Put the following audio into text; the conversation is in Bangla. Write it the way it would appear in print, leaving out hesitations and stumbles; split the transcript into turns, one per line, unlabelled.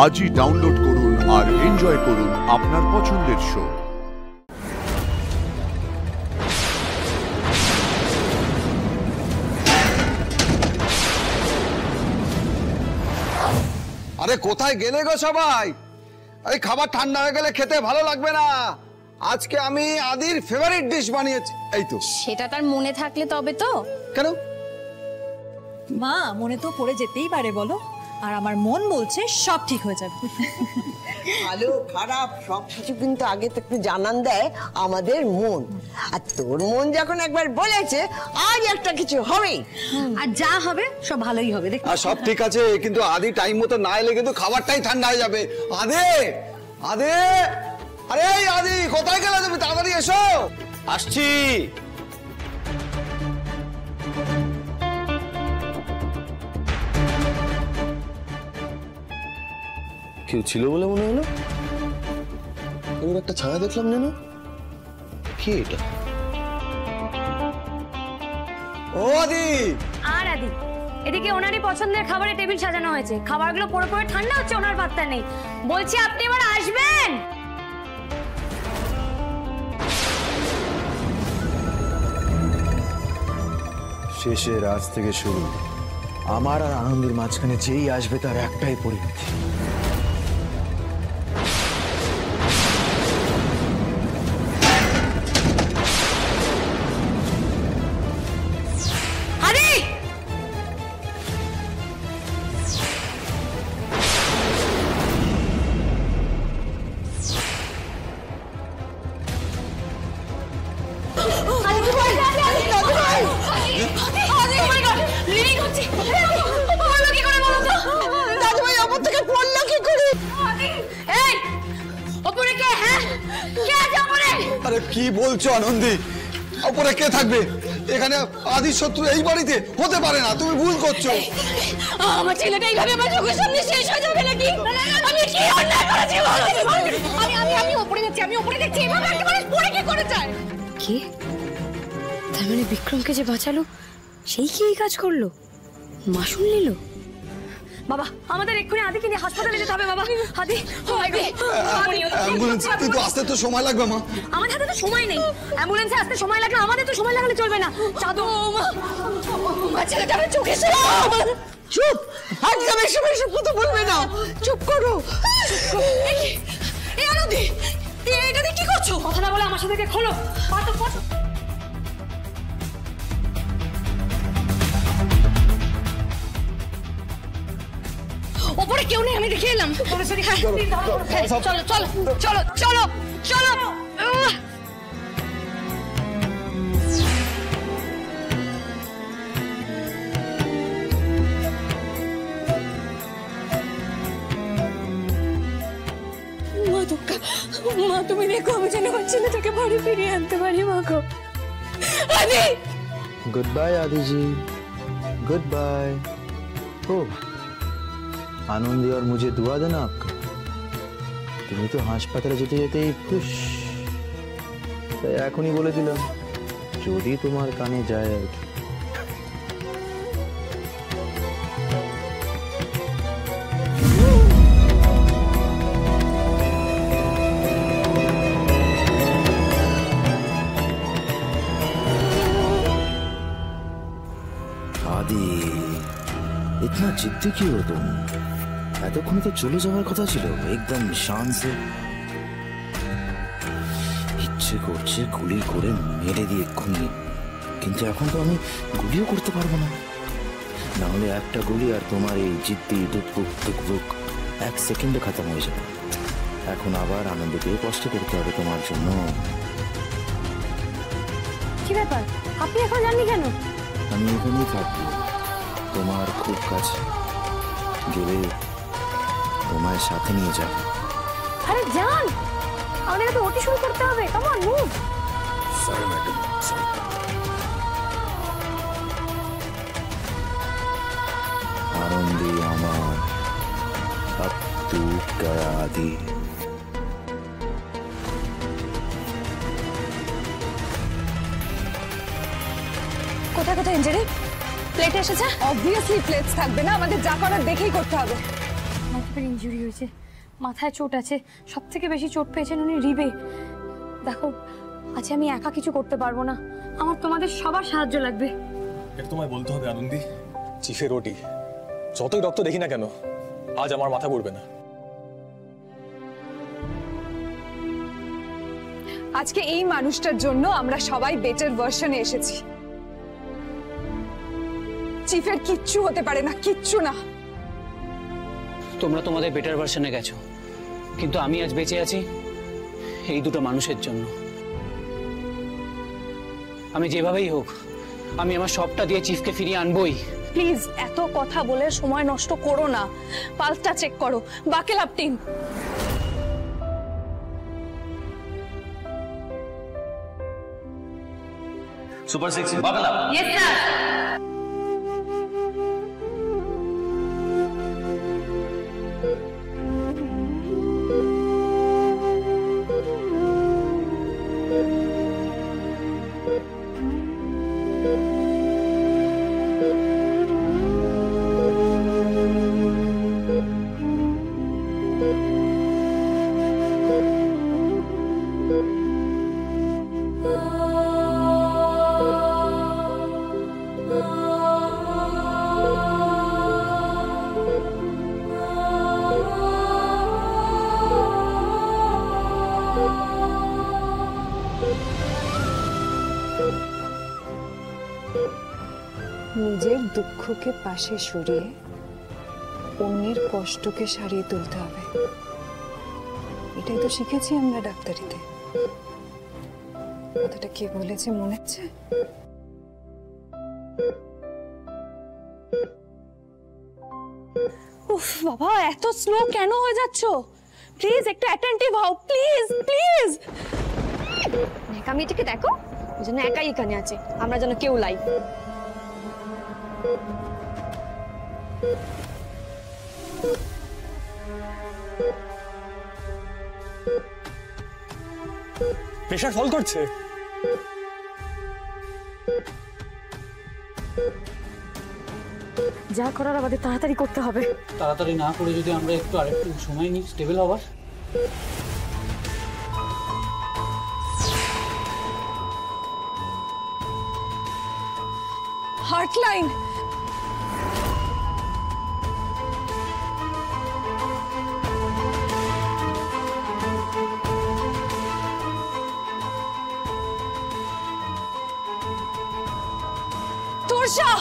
আজই ডাউনলোড করুন আর এনজয় করুন আপনার পছন্দের শো।
আরে কোথায় গেলে গো সবাই? এই খাবার ঠান্ডা হয়ে গেলে খেতে ভালো লাগবে না। আজকে আমি আদির ফেভারিট ডিশ বানিয়েছি। এই তো।
সেটা তার মনে থাকলে তবে তো।
কেন?
মা মনে তো পড়ে যেতেই পারে বলো, আর আমার মন বলছে সব ঠিক হয়ে যাবে।
ভালো খারাপ সবকিছু কিন্তু আগে থেকে জানান দেয় আমাদের মন, আর তোর মন যখন একবার বলেছে আজ একটা কিছু হবেই,
আর যা হবে সব ভালোই হবে। দেখ
আর সব ঠিক আছে, কিন্তু আদি টাইম মতো না এলে কিন্তু খাবারটাই ঠান্ডা হয়ে যাবে। আদে আদে, আরে আদি কোথায় গেলে তুমি? তাড়াতাড়ি এসো। আসছি। কেউ ছিল বলে মনে হলো? ওর একটা ছায়া দেখলাম যেন। কি এটা? ও আদি।
আর আদি, এদিকে ওনারই পছন্দের খাবারের টেবিল সাজানো হয়েছে, খাবারগুলো পড়ে পড়ে ঠান্ডা হচ্ছে, ওনার পাত্তা নেই। বলছি আপনি এবার আসবেন।
শেষে রাজ থেকে শুরু, আমার আর আনন্দের মাঝখানে যেই আসবে তার একটাই পরিণতি।
আরে কি বলছো আনন্দি? উপরে কে থাকবে? এখানে আদির শত্রু এই বাড়িতে হতে পারে না, তুমি ভুল করছো।
আমার ছেলেটা এইভাবে আমার চোখের সামনে শেষ হয়ে যাবে নাকি? আমি কি অন্যায় করেছি? আমি উপরে যাচ্ছি, আমি উপরে দেখছি, এভাবে একটা মানুষ পড়ে কি করে যায়? কি? তার মানে বিক্রমকে যে বাঁচালো সেই কি এই কাজ করলো? মাসুল নিল? বাবা আমাদের এক্ষুনি আদিকে নিয়ে হাসপাতালে যেতে হবে। বাবা আদি,
অ্যাম্বুলেন্স কিন্তু আসতে তো সময় লাগবে মা।
আমাদের হাতে তো সময় নেই, অ্যাম্বুলেন্সে আসতে সময় লাগলে আমাদের তো সময় লাগালে চলবে না। চাঁদু আমার ছেলেটা আমার চোখে
চুপ, একদম এসব এসব কথা বলবে না, চুপ করো।
এই আনন্দি, এটা দিয়ে কি করছো? কথা না বলে আমার সাথে খোলো। ওপরে কেউ নেই, আমি দেখে এলাম। চলো চলো চলো চলো চলো। মা দুঃখা, মা তুমি দেখো আমি যেন আমার ছেলেটাকে বাড়ি ফিরিয়ে আনতে পারি। মা গো আদি।
गुड बाय आदि जी, गुड बाय। ओ आनंदी और मुझे दुआ देना आपका। তুমি তো হাসপাতালে যেতে যেতেই খুশ, তাই এখনই বলে দিলাম যদি তোমার কানে যায় আর কি। आदि इतना जिद्दी क्यों हो तुम? এতক্ষণ তো চলে যাওয়ার কথা ছিল একদম শান্তে। ইচ্ছে করছে গুলি করে মেরে দিয়ে এক্ষুনি, কিন্তু এখন তো আমি গুলিও করতে পারবো না। না হলে একটা গুলি আর তোমার এই জিদ্দি দুকবুক দুকবুক এক সেকেন্ডে খতম হয়ে যাবে। এখন আবার আনন্দকে কষ্ট করতে হবে তোমার জন্য।
কি ব্যাপার, আপনি এখন জাননি কেন?
আমি এখানেই থাকবো, তোমার খুব কাছে, গেলে তোমার সাথে নিয়ে যাবো।
আরে যান, আমাদের তো ওটি শুরু করতে হবে। Come on move.
Sorry madam, sorry. Anandi আমার, अब तू गया आदि।
কোথায় কোথায় ইঞ্জুরি? প্লেট এসেছে?
অবভিয়াসলি প্লেটস থাকবে না, আমাদের যা করার দেখেই করতে হবে।
টাইপের ইনজুরি হয়েছে, মাথায় চোট আছে, সব থেকে বেশি চোট পেয়েছেন উনি রিবে। দেখো আজ আমি একা কিছু করতে পারবো না, আমার তোমাদের সবার সাহায্য লাগবে।
এটা তোমায় বলতে হবে আনন্দী, চিফের ওটি যতই রক্ত দেখি না কেন আজ আমার মাথা ঘুরবে না।
আজকে এই মানুষটার জন্য আমরা সবাই বেটার ভার্সনে এসেছি। চিফের কিচ্ছু হতে পারে না, কিচ্ছু না।
তোমরা তোমাদের বেটার ভার্সনে গেছো, কিন্তু আমি আজ বেঁচে আছি এই দুটো মানুষের জন্য। আমি যেভাবেই হোক আমি আমার সবটা দিয়ে চিফকে ফিরিয়ে আনবই।
প্লিজ এত কথা বলে সময় নষ্ট করো না, পালসটা চেক করো। Buckle up team.
Super 6 বাকাল up.
Yes sir.
নিজের দুঃখকে পাশে সরিয়ে অন্যের কষ্টকে সারিয়ে তুলতে হবে, এটাই তো শিখেছি আমরা ডাক্তারিতে। কথাটা কে বলেছে মনে আছে?
উফ বাবা, এত স্লো কেন হয়ে যাচ্ছ? প্লিজ একটু অ্যাটেন্টিভ হও, প্লিজ প্লিজ। ন্যাকামিটিকে দেখো, ও যেন একাই এখানে আছে, আমরা যেন কেউ লাই।
প্রেশার ফল করছে।
যা করার আমাদের তাড়াতাড়ি করতে হবে।
তাড়াতাড়ি না করে যদি আমরা একটু আরেকটু সময় নিই স্টেবল হবার।
Heart line. তোরসা